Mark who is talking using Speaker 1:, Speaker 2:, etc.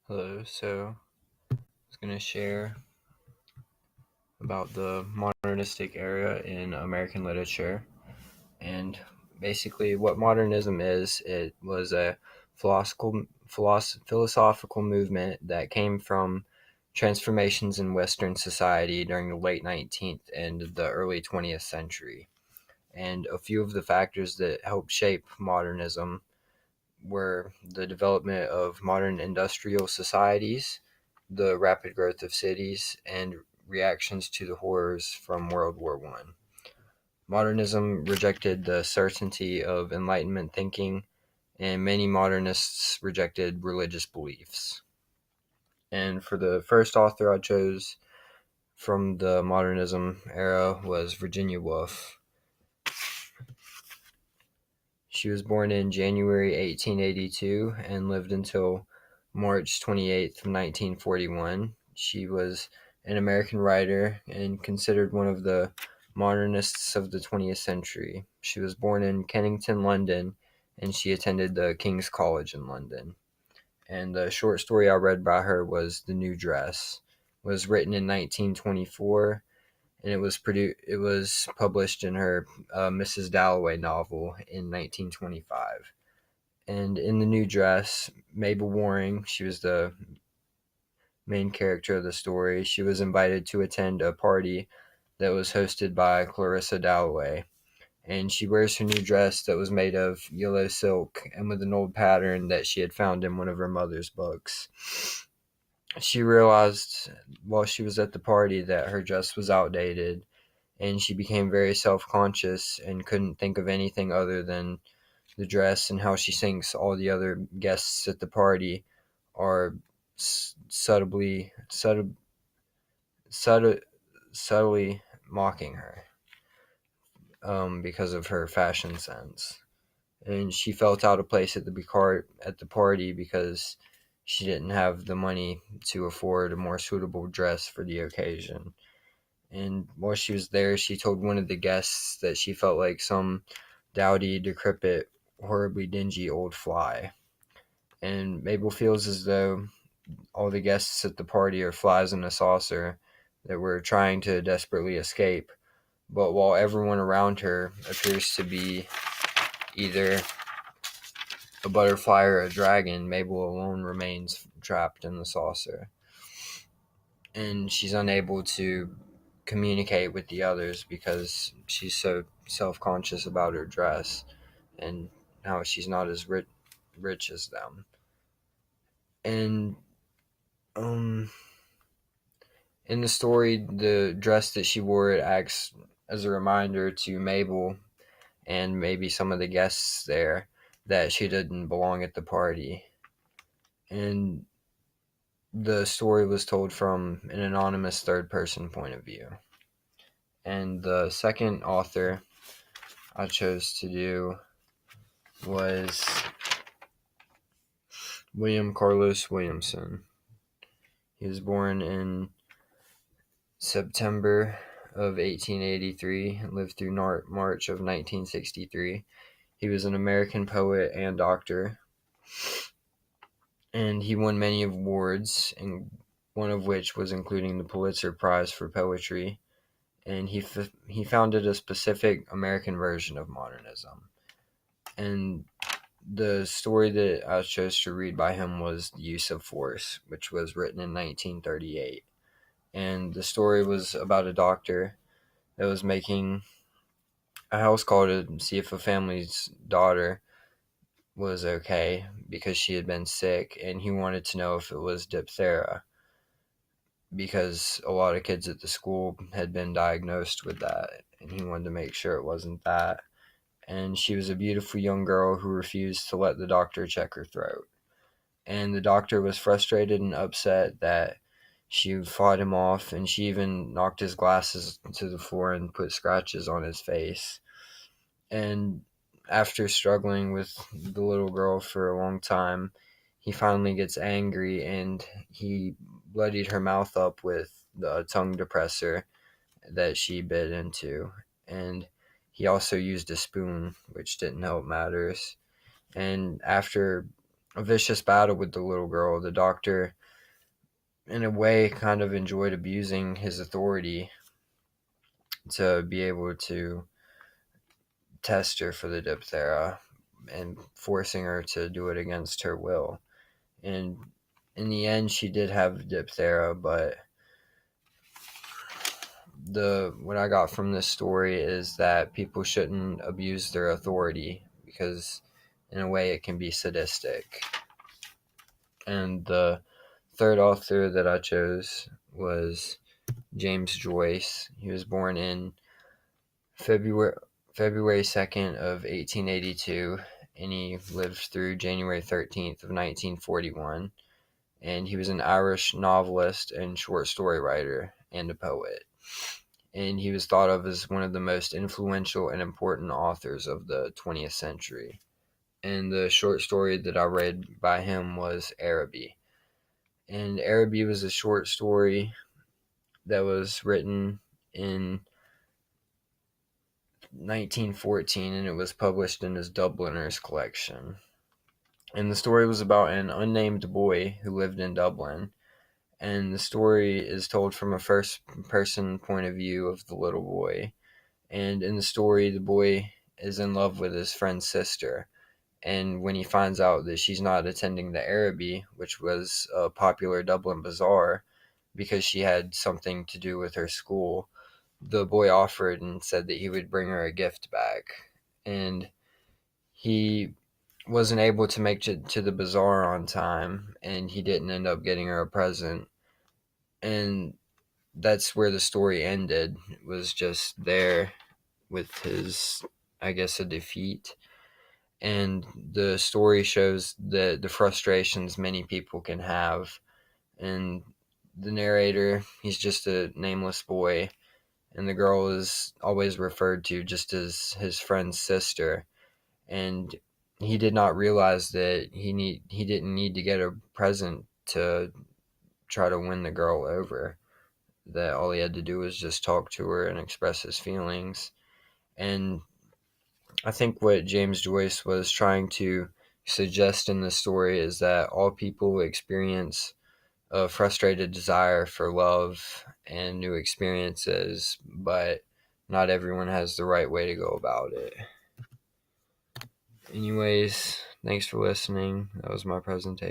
Speaker 1: Hello, so I was going to share about the modernistic era in American literature. And basically, what modernism is, it was a philosophical movement that came from transformations in Western society during the late 19th and the early 20th century. And a few of the factors that helped shape modernism were the development of modern industrial societies, the rapid growth of cities, and reactions to the horrors from World War One. Modernism rejected the certainty of Enlightenment thinking, and many modernists rejected religious beliefs. And for the first author I chose from the modernism era was Virginia Woolf. She was born in January 1882 and lived until March 28th, 1941. She was an American writer and considered one of the modernists of the 20th century. She was born in Kennington, London, and she attended the King's College in London. And the short story I read by her was The New Dress. It was written in 1924, and it was published in her Mrs. Dalloway novel in 1925. And in The New Dress, Mabel Waring, she was the main character of the story. She was invited to attend a party that was hosted by Clarissa Dalloway, and she wears her new dress that was made of yellow silk and with an old pattern that she had found in one of her mother's books. She realized while she was at the party that her dress was outdated, and she became very self-conscious and couldn't think of anything other than the dress and how she thinks all the other guests at the party are subtly, subtly mocking her because of her fashion sense. And she felt out of place at the party because she didn't have the money to afford a more suitable dress for the occasion. And while she was there, she told one of the guests that she felt like some dowdy, decrepit, horribly dingy old fly. And Mabel feels as though all the guests at the party are flies in a saucer that were trying to desperately escape. But while everyone around her appears to be either a butterfly or a dragon, Mabel alone remains trapped in the saucer. And she's unable to communicate with the others because she's so self-conscious about her dress and how she's not as rich as them. And um, in the story, the dress that she wore, it acts as a reminder to Mabel and maybe some of the guests there that she didn't belong at the party. And the story was told from an anonymous third-person point of view. And the second author I chose to do was William Carlos Williamson. He was born in September of 1883 and lived through March of 1963. He was an American poet and doctor, and he won many awards, and one of which was including the Pulitzer Prize for Poetry. And he founded a specific American version of modernism. And the story that I chose to read by him was The Use of Force, which was written in 1938. And the story was about a doctor that was making a house call to see if a family's daughter was okay because she had been sick, and he wanted to know if it was diphtheria because a lot of kids at the school had been diagnosed with that, and he wanted to make sure it wasn't that. And she was a beautiful young girl who refused to let the doctor check her throat. And the doctor was frustrated and upset that she fought him off, and she even knocked his glasses to the floor and put scratches on his face. And after struggling with the little girl for a long time, he finally gets angry and he bloodied her mouth up with the tongue depressor that she bit into. And he also used a spoon, which didn't help matters. And after a vicious battle with the little girl. The doctor, in a way, kind of enjoyed abusing his authority to be able to test her for the diphtheria and forcing her to do it against her will. And in the end, she did have diphtheria, but what I got from this story is that people shouldn't abuse their authority because, in a way, it can be sadistic. And the third author that I chose was James Joyce. He was born in February February 2nd of 1882, and he lived through January 13th of 1941. And he was an Irish novelist and short story writer and a poet. And he was thought of as one of the most influential and important authors of the 20th century. And the short story that I read by him was Araby. And Araby was a short story that was written in 1914, and it was published in his Dubliners collection. And the story was about an unnamed boy who lived in Dublin. And the story is told from a first person point of view of the little boy. And in the story, the boy is in love with his friend's sister. And when he finds out that she's not attending the Araby, which was a popular Dublin bazaar, because she had something to do with her school, the boy offered and said that he would bring her a gift back. And he wasn't able to make it to the bazaar on time, and he didn't end up getting her a present. And that's where the story ended. It was just there with his, I guess, a defeat. And the story shows the frustrations many people can have. And the narrator, he's just a nameless boy, and the girl is always referred to just as his friend's sister. And he did not realize that he didn't need to get a present to try to win the girl over. That all he had to do was just talk to her and express his feelings. And I think what James Joyce was trying to suggest in this story is that all people experience a frustrated desire for love and new experiences, but not everyone has the right way to go about it. Anyways, thanks for listening. That was my presentation.